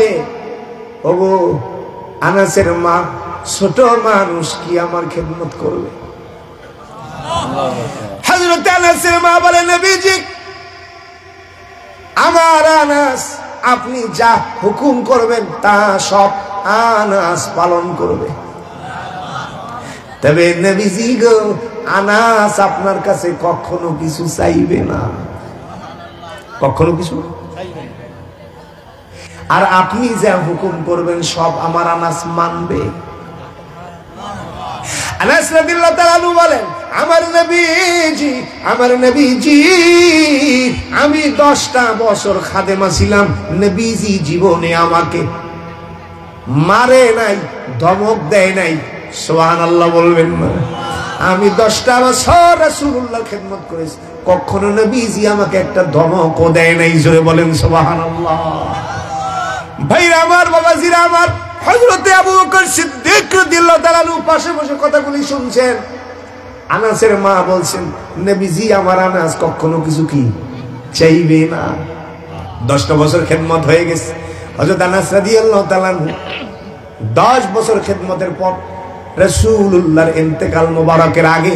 বলে, ওগো আনাসের মা, ছোট মানুষ কি আমার খেদমত করবে? হযরত আনাসের মা বলে, নবীজি আমার আনাস আপনি যা হুকুম করবেন তা সব আনাস পালন করবে। তবে নবীজি গো, আনাস আপনার কাছে কখনো কিছু চাইবে না, কখনো কিছু। আর আপনি যা হুকুম করবেন সব আমার আনাস মানবে। আনাস রাদিয়াল্লাহু তাআলা আনহু বলেন, আমার নবীজি আমি 10টা বছর খাদেমা ছিলাম। নবীজি জীবনে আমাকে মারে নাই, ধমক দেয় নাই। সুবহানাল্লাহ বলবেন না? আমি 10টা বছর রাসূলুল্লাহর খেদমত করেছি, কখনো নবীজি আমাকে একটা ধমকও দেয় নাই। জোরে বলেন সুবহানাল্লাহ। ভাইরা আমার, বাবাজিরা আমার, হযরতে আবু বকর সিদ্দিক রাদিয়াল্লাহু তাআলা আনহু পাশে বসে কথাগুলি শুনছেন। আনাসের মা বলছেন, নবীজি আমার আনাস কখনো কিছু কি চাইবে না। 10টা বছর খেদমত হয়ে গেছে। হযরত আনাস রাদিয়াল্লাহু তাআলা 10 বছর খেদমতের পর রাসূলুল্লাহর ইন্তেকাল মোবারকের আগে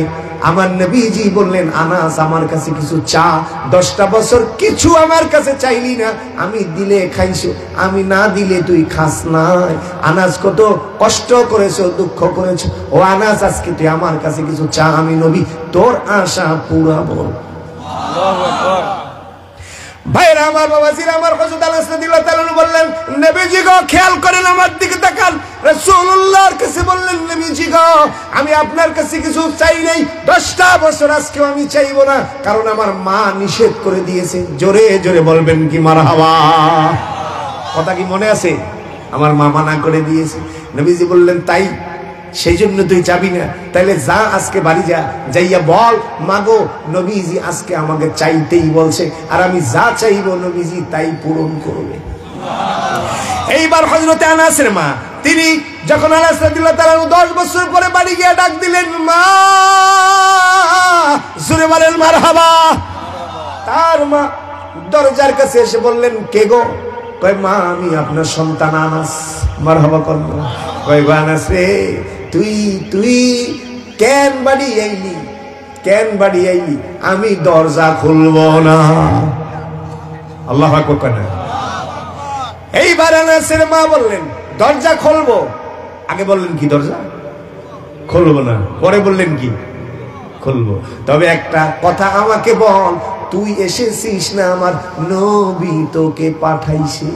আমার নবীজি বললেন, আনাস আমার কাছে কিছু চা। 10টা বছর কিছু আমার কাছে চাইলি না, আমি দিলে খাইছো, আমি না দিলে তুই খাস নাই। আনাস কত কষ্ট করেছো, দুঃখ করেছো। ও আনাস, আজকে তুই আমার কাছে কিছু চা, আমি নবী তোর আশা পুরাবো। আল্লাহু আকবার। ভাইরা আমার, বাবাজিরা আমার, হযরত আনাস রাদিয়াল্লাহু তাআলা বললেন, নবীজি গো খেয়াল করেন, আমার দিকে তাকান। রাসূলুল্লাহর কাছে বললেন, নবীজি গো আমি আপনার কাছে কিছু চাই নাই 10টা বছর, আজকেও আমি চাইবো না, কারণ আমার মা নিষেধ করে দিয়েছে। জোরে জোরে বলবেন কি মারহাবা? কথা কি মনে আছে? আমার মা মানা করে দিয়েছে। নবীজি বললেন, তাই সেই জন্য তুই চাবি না? তাইলে যা, আজকে বাড়ি যা, যাইয়া বল, মাগো নবীজি আজকে আমাকে চাইতেই বলছে, আর আমি যা চাইবো নবীজি তাই পূরণ করবে। এইবার হযরতে আনাসের মা, তিনি যখন আনাস রাদিয়াল্লাহু তাআলা 10 বছর পরে বাড়ি গিয়ে ডাক দিলেন, মা, জোরে বলেন মারহাবা। তার মা দরজার কাছে এসে বললেন, কে গো? কয়, মা আমি আপনার সন্তান আনাস। মারহাবা করল। কয়, আনাস রে, তুই কেন বাড়ি আইলি, কেন বাড়ি আইলি? আমি দরজা খুলবো না। আল্লাহু আকবার। এইবার আনাসের মা বললেন, দরজা খুলবো। আগে বললেন কি দরজা খুলবো না, পরে বললেন কি খুলবো। তবে একটা কথা আমাকে বল, তুই এসেছিস না, আমার নবী তোকে পাঠাইছে।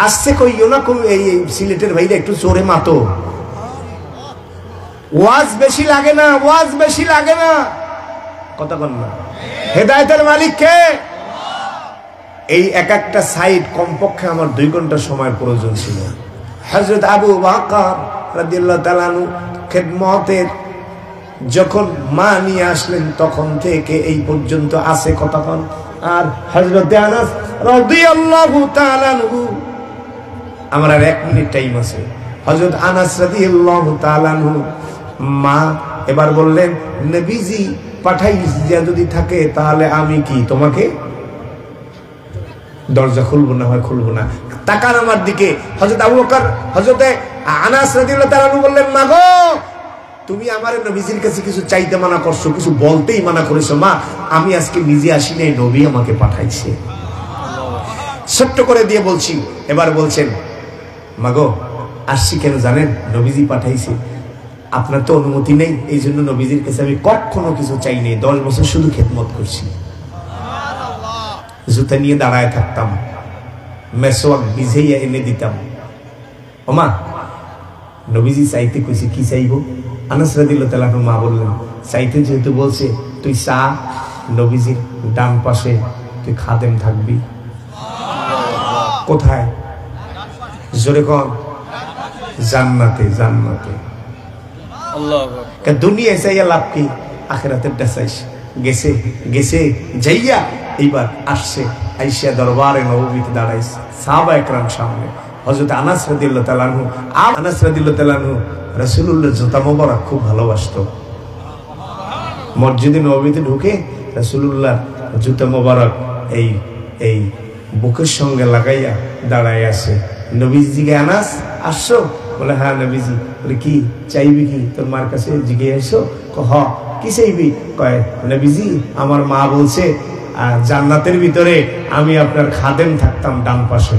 আসছে কইও না, এই সিলেটের ভাইরা একটু জোরে মাতো, ওয়াজ বেশি লাগে না, ওয়াজ বেশি লাগে না, কথা বল না। হেদায়েতের মালিক কে? এই এক একটা সাইড কমপক্ষে আমার 2 ঘন্টা সময়ের প্রয়োজন ছিল। হযরত আবু বকর রাদিয়াল্লাহু তাআলা আনহু খেদমতের যখন মা নিয়ে আসলেন তখন থেকে এই পর্যন্ত আছে কতক্ষণ। আর হযরত আনাস রাদিয়াল্লাহু তাআলা আনহু, আমার আর 1 মিনিট টাইম আছে। হযরত আনাস রাদিয়াল্লাহু তাআলা আনহু মা এবার বললেন, নবীজি পাঠাইয়া যদি থাকে তাহলে আমি কি তোমাকে দরজা খুলবো না, হয় খুলবো না। তাকান আমার দিকে। হযরত আবু বকর, হযরত আনাস রাদিয়াল্লাহু তাআলা আনহু বললেন, মা গো তুমি আমার নবীজির কাছে কিছু চাইতে মানা করছো, কিছু বলতেই মানা করেছো। মা আমি আজকে নিজে আসি নাই, নবী আমাকে পাঠাইছে। ছোট্ট করে দিয়ে বলছি। এবার বলছেন, মা গো আসছি কেন জানেন? নবীজি পাঠাইছে, আপনার তো অনুমতি নেই, এই জন্য নবীজির কাছে আমি কখনো কিছু চাই নাই। 10 বছর শুধু খেদমত করছি। জুতা নিয়ে দাঁড়ায় থাকতাম, মেসওয়াক ভিজাইয়া এনে দিতাম। ওমা নবীজি চাইতে কইছে, কি চাইবো? আনাস রাদিয়াল্লাহু তাআলা মা বললেন, চাইতে যেহেতু বলছে তুই চা, নবীজির ডান পাশে তুই খাদেম থাকবি। কোথায়? জোরে কর। জান্নাতে। জান্নাতে। আল্লাহু আকবার। দুনিয়ায় চাইয়া লাভ কি? আখিরাতের চাইছ। গেছে গেছে যাইয়া এইবার আসছে, আইসা দরবারে নববীতে দাঁড়াইছে সাহাবায়ে কেরাম সামনে। হযরত আনাস রাদিয়াল্লাহু তাআলা আনহু, আনাস রাদিয়াল্লাহু তাআলা আনহু রাসূলুল্লাহর জুতা মোবারক খুব ভালোবাসতো। মসজিদে নববীতে ঢুকে রাসূলুল্লাহ জুতা মোবারক এই বুকের সঙ্গে লাগাইয়া দাঁড়ায় আছে। নবীজিকে আনাস আসছো? বলে হ্যাঁ নবীজি। বলে কি চাইবি? কি তোর মার কাছে জিজ্ঞে এসো? হ কি চাইবি? কয় নবীজি আমার মা বলছে জান্নাতের ভিতরে আমি আপনার খাদেম থাকতাম ডান পাশে।